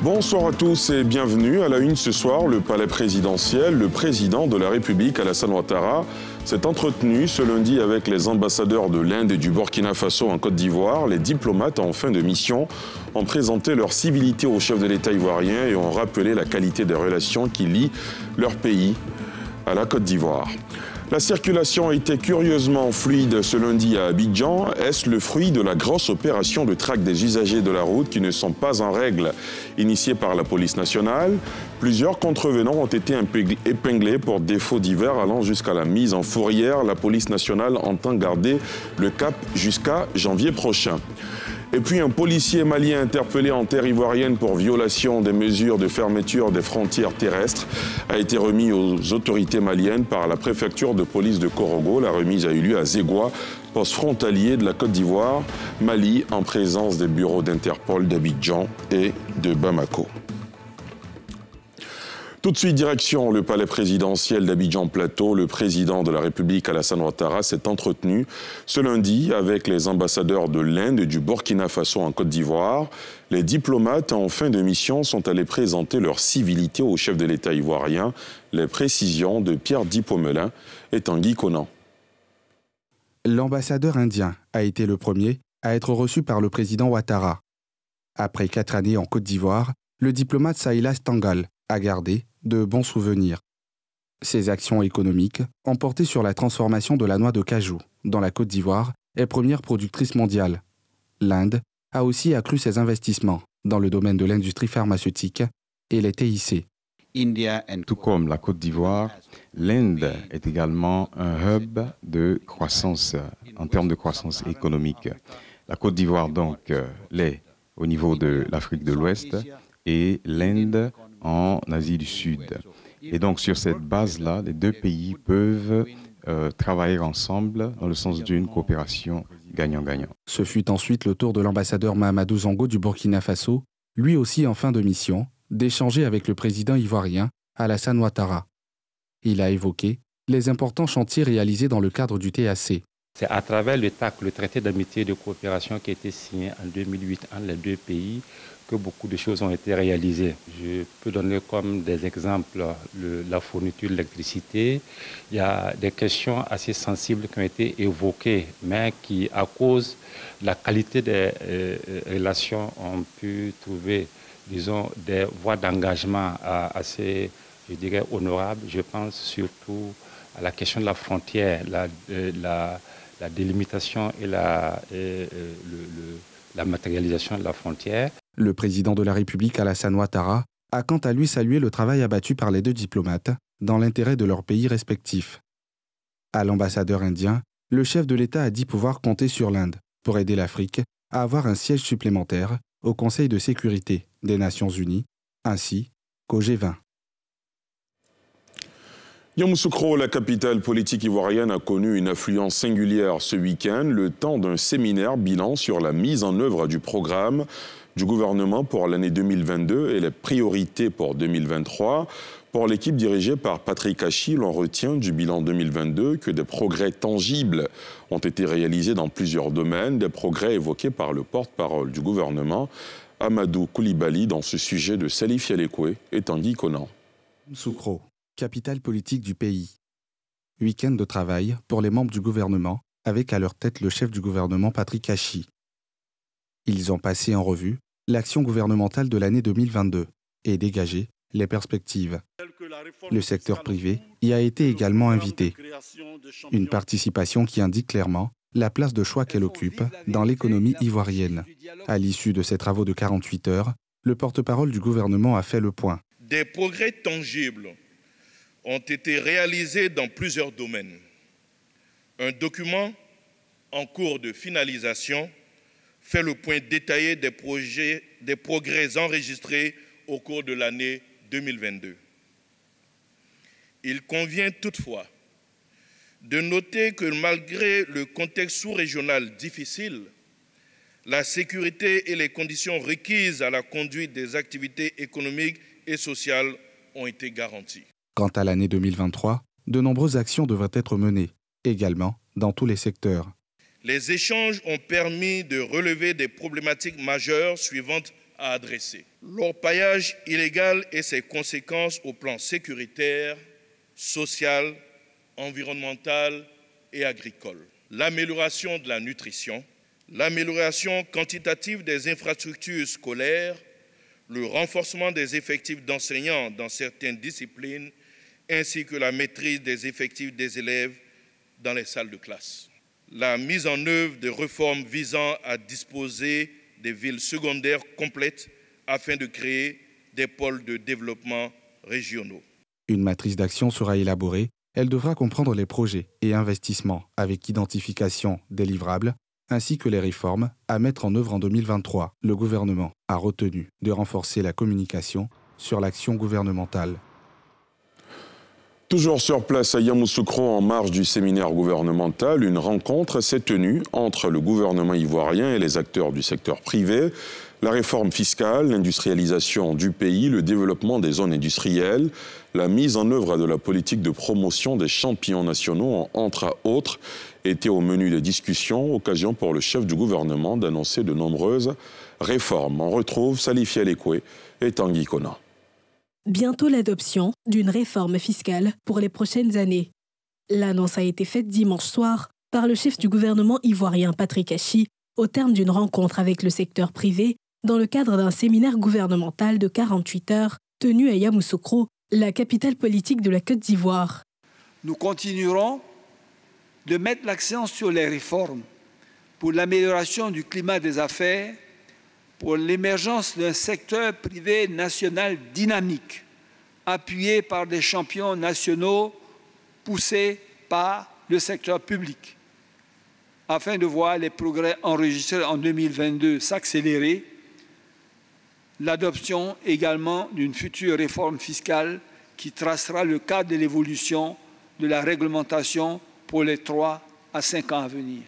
Bonsoir à tous et bienvenue. À la une ce soir, le palais présidentiel, le président de la République, Alassane Ouattara, s'est entretenu ce lundi avec les ambassadeurs de l'Inde et du Burkina Faso en Côte d'Ivoire. Les diplomates en fin de mission ont présenté leur civilité au chef de l'État ivoirien et ont rappelé la qualité des relations qui lient leur pays à la Côte d'Ivoire. La circulation a été curieusement fluide ce lundi à Abidjan. Est-ce le fruit de la grosse opération de traque des usagers de la route qui ne sont pas en règle, initiée par la police nationale? Plusieurs contrevenants ont été épinglés pour défauts divers allant jusqu'à la mise en fourrière. La police nationale entend garder le cap jusqu'à janvier prochain. Et puis un policier malien interpellé en terre ivoirienne pour violation des mesures de fermeture des frontières terrestres a été remis aux autorités maliennes par la préfecture de police de Korogo. La remise a eu lieu à Zégoua, poste frontalier de la Côte d'Ivoire, Mali, en présence des bureaux d'Interpol d'Abidjan et de Bamako. Tout de suite, direction le palais présidentiel d'Abidjan-Plateau. Le président de la République, Alassane Ouattara, s'est entretenu ce lundi avec les ambassadeurs de l'Inde et du Burkina Faso en Côte d'Ivoire. Les diplomates en fin de mission sont allés présenter leur civilité au chef de l'État ivoirien. Les précisions de Pierre Dipomelin et Tanguy Conan. L'ambassadeur indien a été le premier à être reçu par le président Ouattara. Après 4 années en Côte d'Ivoire, le diplomate Saïlas Tangal a gardé de bons souvenirs. Ses actions économiques ont porté sur la transformation de la noix de cajou, dont la Côte d'Ivoire est première productrice mondiale. L'Inde a aussi accru ses investissements dans le domaine de l'industrie pharmaceutique et les TIC. Tout comme la Côte d'Ivoire, l'Inde est également un hub de croissance en termes de croissance économique. La Côte d'Ivoire donc l'est au niveau de l'Afrique de l'Ouest et l'Inde en Asie du Sud. Et donc sur cette base-là, les deux pays peuvent travailler ensemble dans le sens d'une coopération gagnant-gagnant. Ce fut ensuite le tour de l'ambassadeur Mahamadou Zango du Burkina Faso, lui aussi en fin de mission, d'échanger avec le président ivoirien Alassane Ouattara. Il a évoqué les importants chantiers réalisés dans le cadre du TAC. C'est à travers le TAC, le traité d'amitié et de coopération qui a été signé en 2008 entre les deux pays, que beaucoup de choses ont été réalisées. Je peux donner comme des exemples la fourniture d'électricité. Il y a des questions assez sensibles qui ont été évoquées, mais qui, à cause de la qualité des relations, ont pu trouver, disons, des voies d'engagement assez, je dirais, honorables. Je pense surtout à la question de la frontière, la délimitation et la matérialisation de la frontière. Le président de la République, Alassane Ouattara, a quant à lui salué le travail abattu par les deux diplomates dans l'intérêt de leurs pays respectifs. À l'ambassadeur indien, le chef de l'État a dit pouvoir compter sur l'Inde pour aider l'Afrique à avoir un siège supplémentaire au Conseil de sécurité des Nations Unies, ainsi qu'au G20. Yamoussoukro, la capitale politique ivoirienne, a connu une affluence singulière ce week-end, le temps d'un séminaire bilan sur la mise en œuvre du programme du gouvernement pour l'année 2022 et les priorités pour 2023. Pour l'équipe dirigée par Patrick Hachi, l'on retient du bilan 2022 que des progrès tangibles ont été réalisés dans plusieurs domaines, des progrès évoqués par le porte-parole du gouvernement, Amadou Koulibaly, dans ce sujet de Salif Yalekwe et Tanguy Conan. Yamoussoukro, capitale politique du pays. Week-end de travail pour les membres du gouvernement, avec à leur tête le chef du gouvernement Patrick Hachi. Ils ont passé en revue l'action gouvernementale de l'année 2022 et dégagé les perspectives. Le secteur privé y a été également invité. Une participation qui indique clairement la place de choix qu'elle occupe dans l'économie ivoirienne. À l'issue de ces travaux de 48 heures, le porte-parole du gouvernement a fait le point. Des progrès tangibles ont été réalisés dans plusieurs domaines. Un document en cours de finalisation fait le point détaillé des progrès enregistrés au cours de l'année 2022. Il convient toutefois de noter que malgré le contexte sous-régional difficile, la sécurité et les conditions requises à la conduite des activités économiques et sociales ont été garanties. Quant à l'année 2023, de nombreuses actions devraient être menées, également dans tous les secteurs. Les échanges ont permis de relever des problématiques majeures suivantes à adresser. L'orpaillage illégal et ses conséquences au plan sécuritaire, social, environnemental et agricole. L'amélioration de la nutrition, l'amélioration quantitative des infrastructures scolaires, le renforcement des effectifs d'enseignants dans certaines disciplines, ainsi que la maîtrise des effectifs des élèves dans les salles de classe. La mise en œuvre de réformes visant à disposer des villes secondaires complètes afin de créer des pôles de développement régionaux. Une matrice d'action sera élaborée. Elle devra comprendre les projets et investissements avec identification des livrables, ainsi que les réformes à mettre en œuvre en 2023. Le gouvernement a retenu de renforcer la communication sur l'action gouvernementale. Toujours sur place à Yamoussoukro, en marge du séminaire gouvernemental, une rencontre s'est tenue entre le gouvernement ivoirien et les acteurs du secteur privé. La réforme fiscale, l'industrialisation du pays, le développement des zones industrielles, la mise en œuvre de la politique de promotion des champions nationaux, ont, entre autres, été au menu des discussions, occasion pour le chef du gouvernement d'annoncer de nombreuses réformes. On retrouve Salif Yalekwe et Tanguy Kona. Bientôt l'adoption d'une réforme fiscale pour les prochaines années. L'annonce a été faite dimanche soir par le chef du gouvernement ivoirien Patrick Hachi au terme d'une rencontre avec le secteur privé dans le cadre d'un séminaire gouvernemental de 48 heures tenu à Yamoussoukro, la capitale politique de la Côte d'Ivoire. Nous continuerons de mettre l'accent sur les réformes pour l'amélioration du climat des affaires, pour l'émergence d'un secteur privé national dynamique, appuyé par des champions nationaux poussés par le secteur public, afin de voir les progrès enregistrés en 2022 s'accélérer, l'adoption également d'une future réforme fiscale qui tracera le cadre de l'évolution de la réglementation pour les 3 à 5 ans à venir.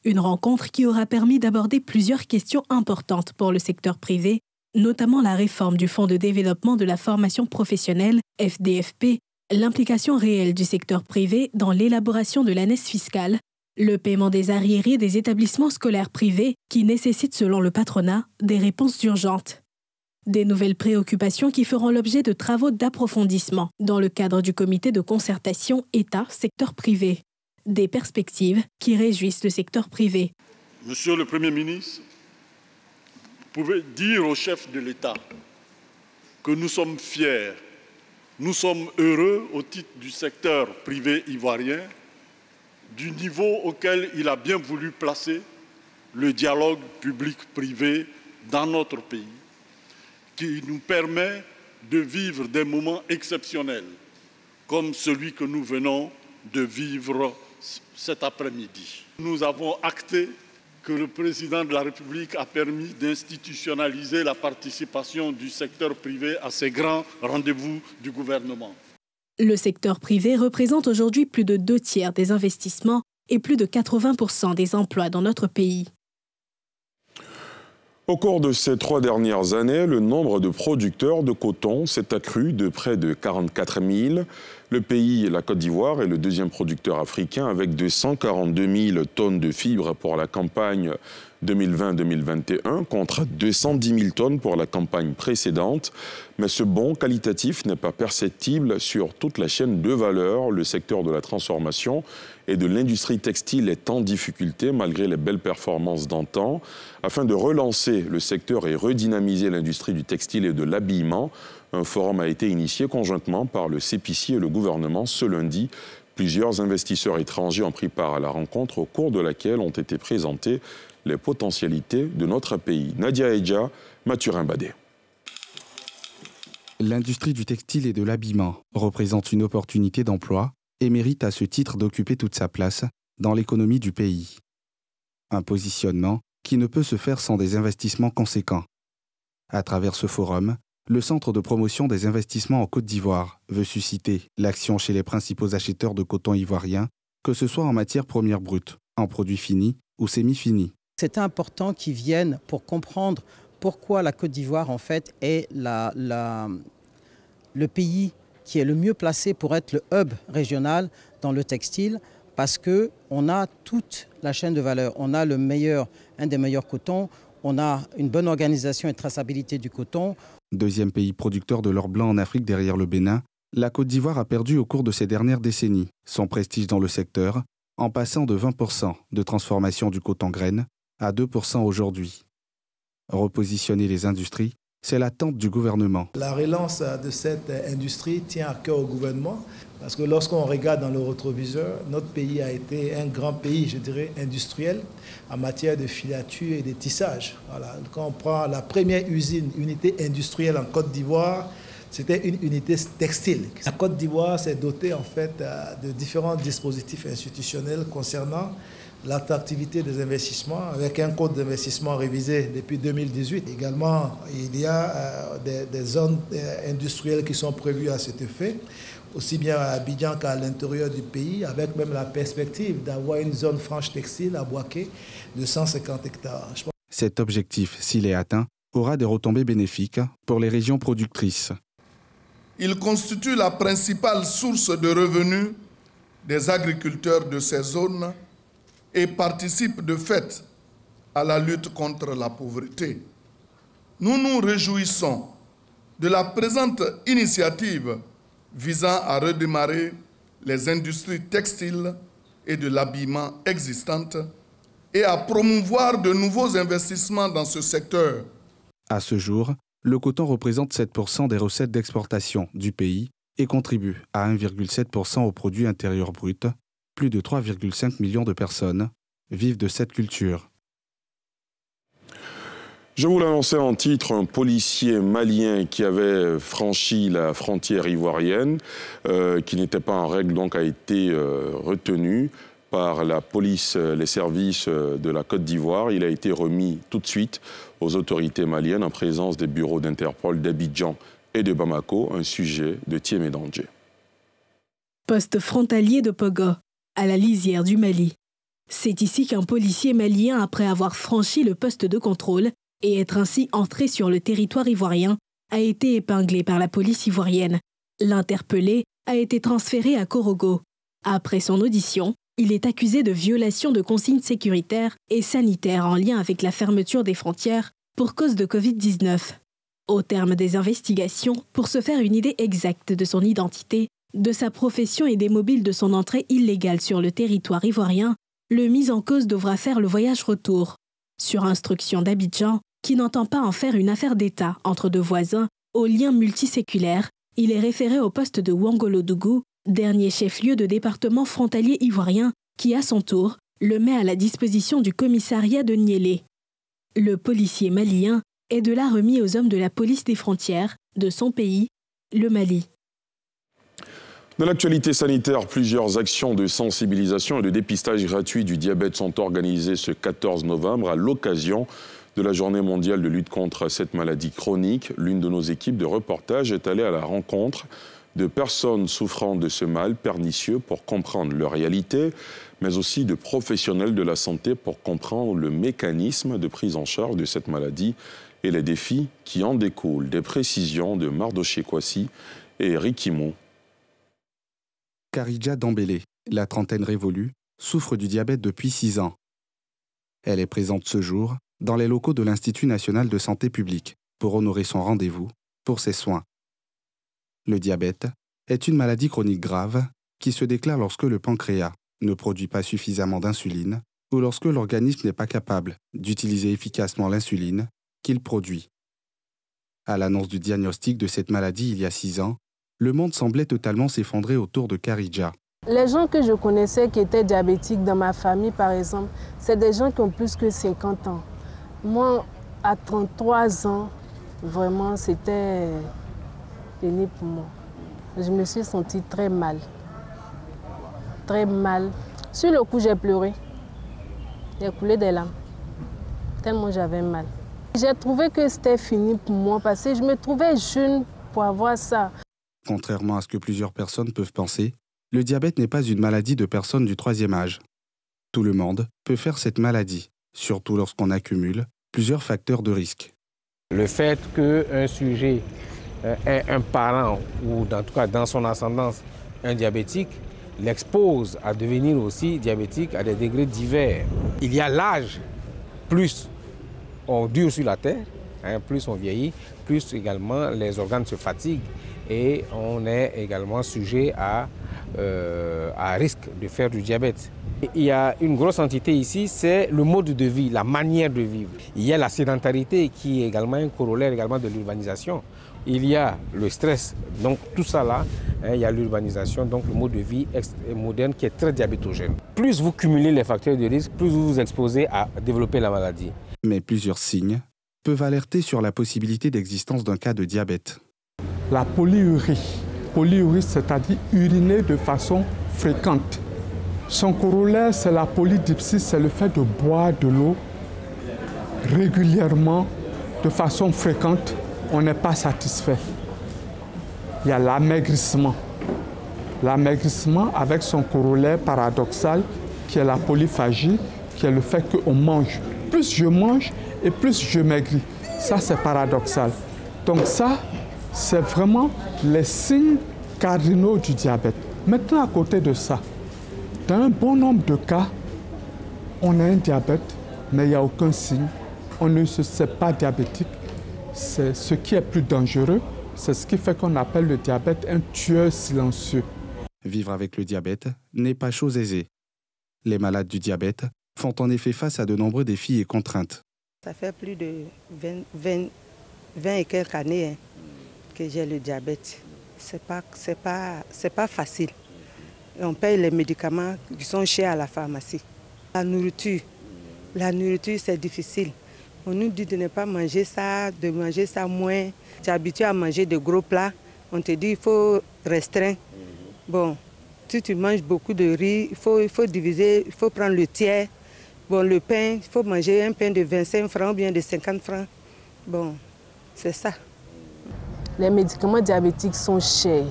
Une rencontre qui aura permis d'aborder plusieurs questions importantes pour le secteur privé, notamment la réforme du Fonds de développement de la formation professionnelle, FDFP, l'implication réelle du secteur privé dans l'élaboration de l'ANES fiscale, le paiement des arriérés des établissements scolaires privés qui nécessitent, selon le patronat, des réponses urgentes. Des nouvelles préoccupations qui feront l'objet de travaux d'approfondissement dans le cadre du comité de concertation État-secteur privé. Des perspectives qui réjouissent le secteur privé. Monsieur le Premier ministre, vous pouvez dire au chef de l'État que nous sommes fiers, nous sommes heureux au titre du secteur privé ivoirien, du niveau auquel il a bien voulu placer le dialogue public-privé dans notre pays, qui nous permet de vivre des moments exceptionnels, comme celui que nous venons de vivre cet après-midi. Nous avons acté que le président de la République a permis d'institutionnaliser la participation du secteur privé à ces grands rendez-vous du gouvernement. Le secteur privé représente aujourd'hui plus de 2/3 des investissements et plus de 80% des emplois dans notre pays. Au cours de ces 3 dernières années, le nombre de producteurs de coton s'est accru de près de 44 000. Le pays, la Côte d'Ivoire, est le deuxième producteur africain avec 242 000 tonnes de fibres pour la campagne 2020-2021 contre 210 000 tonnes pour la campagne précédente. Mais ce bond qualitatif n'est pas perceptible sur toute la chaîne de valeur. Le secteur de la transformation et de l'industrie textile est en difficulté malgré les belles performances d'antan. Afin de relancer le secteur et redynamiser l'industrie du textile et de l'habillement, un forum a été initié conjointement par le CEPICI et le gouvernement ce lundi. Plusieurs investisseurs étrangers ont pris part à la rencontre au cours de laquelle ont été présentées les potentialités de notre pays. Nadia Edja, Mathurin Badé. L'industrie du textile et de l'habillement représente une opportunité d'emploi et mérite à ce titre d'occuper toute sa place dans l'économie du pays. Un positionnement qui ne peut se faire sans des investissements conséquents. À travers ce forum, le Centre de promotion des investissements en Côte d'Ivoire veut susciter l'action chez les principaux acheteurs de coton ivoirien, que ce soit en matière première brute, en produits finis ou semi-finis. C'est important qu'ils viennent pour comprendre pourquoi la Côte d'Ivoire en fait est le pays qui est le mieux placé pour être le hub régional dans le textile, parce qu'on a toute la chaîne de valeur. On a un des meilleurs cotons, On a une bonne organisation et traçabilité du coton. Deuxième pays producteur de l'or blanc en Afrique derrière le Bénin, la Côte d'Ivoire a perdu au cours de ces dernières décennies son prestige dans le secteur, en passant de 20% de transformation du coton graine à 2% aujourd'hui. Repositionner les industries, c'est l'attente du gouvernement. La relance de cette industrie tient à cœur au gouvernement parce que lorsqu'on regarde dans le rétroviseur, notre pays a été un grand pays, je dirais, industriel en matière de filature et de tissage. Voilà. Quand on prend la première unité industrielle en Côte d'Ivoire, c'était une unité textile. La Côte d'Ivoire s'est dotée en fait de différents dispositifs institutionnels concernant l'attractivité des investissements, avec un code d'investissement révisé depuis 2018. Également, il y a des zones industrielles qui sont prévues à cet effet, aussi bien à Abidjan qu'à l'intérieur du pays, avec même la perspective d'avoir une zone franche textile à Boaké de 150 hectares. Cet objectif, s'il est atteint, aura des retombées bénéfiques pour les régions productrices. Il constitue la principale source de revenus des agriculteurs de ces zones et participe de fait à la lutte contre la pauvreté. Nous nous réjouissons de la présente initiative visant à redémarrer les industries textiles et de l'habillement existantes et à promouvoir de nouveaux investissements dans ce secteur. À ce jour, le coton représente 7% des recettes d'exportation du pays et contribue à 1,7% au produit intérieur brut. Plus de 3,5 millions de personnes vivent de cette culture. Je vous l'annonçais en titre, un policier malien qui avait franchi la frontière ivoirienne, qui n'était pas en règle, donc a été retenu par la police, les services de la Côte d'Ivoire. Il a été remis tout de suite aux autorités maliennes en présence des bureaux d'Interpol d'Abidjan et de Bamako, un sujet de Thiémé Dandjé. Poste frontalier de Pogo, à la lisière du Mali. C'est ici qu'un policier malien, après avoir franchi le poste de contrôle et être ainsi entré sur le territoire ivoirien, a été épinglé par la police ivoirienne. L'interpellé a été transféré à Korogo. Après son audition, il est accusé de violation de consignes sécuritaires et sanitaires en lien avec la fermeture des frontières pour cause de Covid-19. Au terme des investigations, pour se faire une idée exacte de son identité, de sa profession et des mobiles de son entrée illégale sur le territoire ivoirien, le mis en cause devra faire le voyage retour. Sur instruction d'Abidjan, qui n'entend pas en faire une affaire d'État entre deux voisins, aux liens multiséculaires, il est référé au poste de Ouangolodougou, dernier chef-lieu de département frontalier ivoirien, qui à son tour le met à la disposition du commissariat de Niélé. Le policier malien est de là remis aux hommes de la police des frontières de son pays, le Mali. Dans l'actualité sanitaire, plusieurs actions de sensibilisation et de dépistage gratuit du diabète sont organisées ce 14 novembre à l'occasion de la Journée mondiale de lutte contre cette maladie chronique. L'une de nos équipes de reportage est allée à la rencontre de personnes souffrant de ce mal pernicieux pour comprendre leur réalité, mais aussi de professionnels de la santé pour comprendre le mécanisme de prise en charge de cette maladie et les défis qui en découlent. Des précisions de Mardoché Kwasi et Rikimo. Karidja Dambélé, la trentaine révolue, souffre du diabète depuis 6 ans. Elle est présente ce jour dans les locaux de l'Institut national de santé publique pour honorer son rendez-vous pour ses soins. Le diabète est une maladie chronique grave qui se déclare lorsque le pancréas ne produit pas suffisamment d'insuline ou lorsque l'organisme n'est pas capable d'utiliser efficacement l'insuline qu'il produit. À l'annonce du diagnostic de cette maladie il y a 6 ans, le monde semblait totalement s'effondrer autour de Karidja. Les gens que je connaissais qui étaient diabétiques dans ma famille, par exemple, c'est des gens qui ont plus que 50 ans. Moi, à 33 ans, vraiment, c'était pénible pour moi. Je me suis sentie très mal. Très mal. Sur le coup, j'ai pleuré. J'ai coulé des larmes. Tellement j'avais mal. J'ai trouvé que c'était fini pour moi parce que je me trouvais jeune pour avoir ça. Contrairement à ce que plusieurs personnes peuvent penser, le diabète n'est pas une maladie de personnes du 3e âge. Tout le monde peut faire cette maladie, surtout lorsqu'on accumule plusieurs facteurs de risque. Le fait qu'un sujet ait un parent, ou en tout cas dans son ascendance, un diabétique, l'expose à devenir aussi diabétique à des degrés divers. Il y a l'âge plus on dure sur la terre, hein, plus on vieillit, plus également les organes se fatiguent et on est également sujet à risque de faire du diabète. Il y a une grosse entité ici, c'est le mode de vie, la manière de vivre. Il y a la sédentarité qui est également un corollaire également de l'urbanisation. Il y a le stress, donc tout ça là, hein, il y a l'urbanisation, donc le mode de vie moderne qui est très diabétogène. Plus vous cumulez les facteurs de risque, plus vous vous exposez à développer la maladie. Mais plusieurs signes peuvent alerter sur la possibilité d'existence d'un cas de diabète. La polyurie, c'est-à-dire uriner de façon fréquente. Son corollaire, c'est la polydipsie, c'est le fait de boire de l'eau régulièrement, de façon fréquente. On n'est pas satisfait. Il y a l'amaigrissement. L'amaigrissement avec son corollaire paradoxal, qui est la polyphagie, qui est le fait qu'on mange. Plus je mange et plus je maigris. Ça, c'est paradoxal. Donc ça, c'est vraiment les signes cardinaux du diabète. Maintenant, à côté de ça, dans un bon nombre de cas, on a un diabète, mais il n'y a aucun signe. On ne se sait pas diabétique. C'est ce qui est plus dangereux. C'est ce qui fait qu'on appelle le diabète un tueur silencieux. Vivre avec le diabète n'est pas chose aisée. Les malades du diabète font en effet face à de nombreux défis et contraintes. Ça fait plus de 20 et quelques années que j'ai le diabète. C'est pas facile. On paye les médicaments qui sont chers à la pharmacie. La nourriture, c'est difficile. On nous dit de ne pas manger ça, de manger ça moins. Tu es habitué à manger de gros plats. On te dit qu'il faut restreindre. Bon, si tu manges beaucoup de riz, il faut diviser, il faut prendre le tiers. Bon, le pain, il faut manger un pain de 25 francs ou bien de 50 francs. Bon, c'est ça. Les médicaments diabétiques sont chers.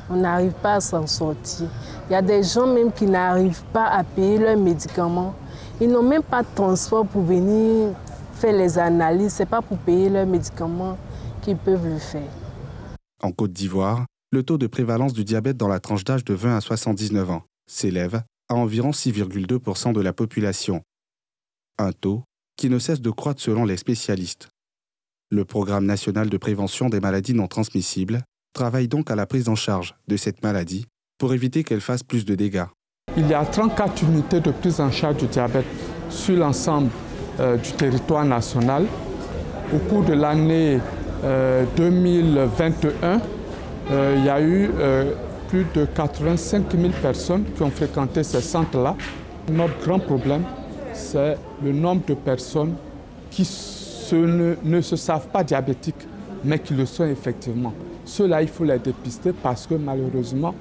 On n'arrive pas à s'en sortir. Il y a des gens même qui n'arrivent pas à payer leurs médicaments. Ils n'ont même pas de transport pour venir faire les analyses. Ce n'est pas pour payer leurs médicaments qu'ils peuvent le faire. En Côte d'Ivoire, le taux de prévalence du diabète dans la tranche d'âge de 20 à 79 ans s'élève à environ 6,2% de la population. Un taux qui ne cesse de croître selon les spécialistes. Le Programme national de prévention des maladies non transmissibles travaille donc à la prise en charge de cette maladie pour éviter qu'elle fasse plus de dégâts. Il y a 34 unités de prise en charge du diabète sur l'ensemble du territoire national. Au cours de l'année 2021, il y a eu plus de 85 000 personnes qui ont fréquenté ces centres-là. Notre grand problème, c'est le nombre de personnes qui ne se savent pas diabétiques, mais qui le sont effectivement. Ceux-là, il faut les dépister parce que malheureusement,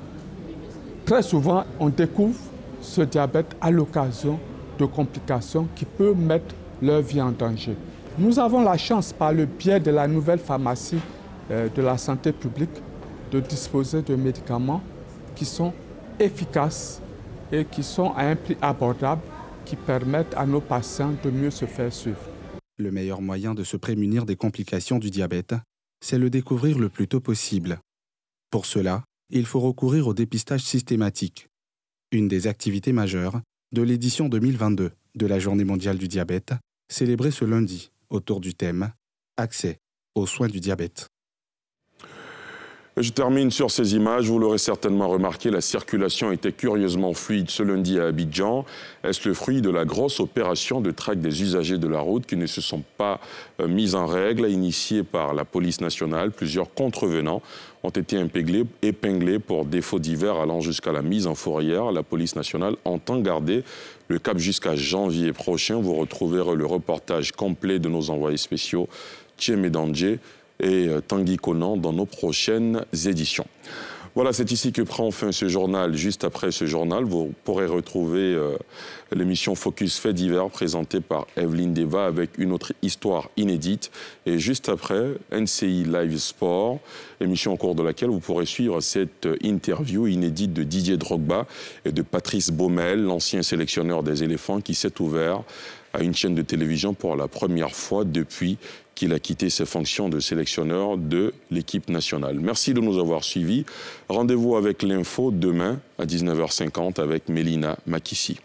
très souvent, on découvre ce diabète à l'occasion de complications qui peuvent mettre leur vie en danger. Nous avons la chance, par le biais de la nouvelle pharmacie de la santé publique, de disposer de médicaments qui sont efficaces et qui sont à un prix abordable, qui permettent à nos patients de mieux se faire suivre. Le meilleur moyen de se prémunir des complications du diabète, c'est le découvrir le plus tôt possible. Pour cela, il faut recourir au dépistage systématique, une des activités majeures de l'édition 2022 de la Journée mondiale du diabète, célébrée ce lundi autour du thème « Accès aux soins du diabète ». Je termine sur ces images. Vous l'aurez certainement remarqué, la circulation était curieusement fluide ce lundi à Abidjan. Est-ce le fruit de la grosse opération de traque des usagers de la route qui ne se sont pas mis en règle, initiée par la police nationale? Plusieurs contrevenants ont été épinglés pour défauts divers allant jusqu'à la mise en fourrière. La police nationale entend garder le cap jusqu'à janvier prochain. Vous retrouverez le reportage complet de nos envoyés spéciaux Tchemé Dandje et Tanguy Conan dans nos prochaines éditions. Voilà, c'est ici que prend fin ce journal. Juste après ce journal, vous pourrez retrouver l'émission Focus Faits divers présentée par Evelyne Deva avec une autre histoire inédite. Et juste après, NCI Live Sport, émission au cours de laquelle vous pourrez suivre cette interview inédite de Didier Drogba et de Patrice Baumel, l'ancien sélectionneur des éléphants qui s'est ouvert à une chaîne de télévision pour la première fois depuis qu'il a quitté ses fonctions de sélectionneur de l'équipe nationale. Merci de nous avoir suivis. Rendez-vous avec l'info demain à 19h50 avec Mélina Makissi.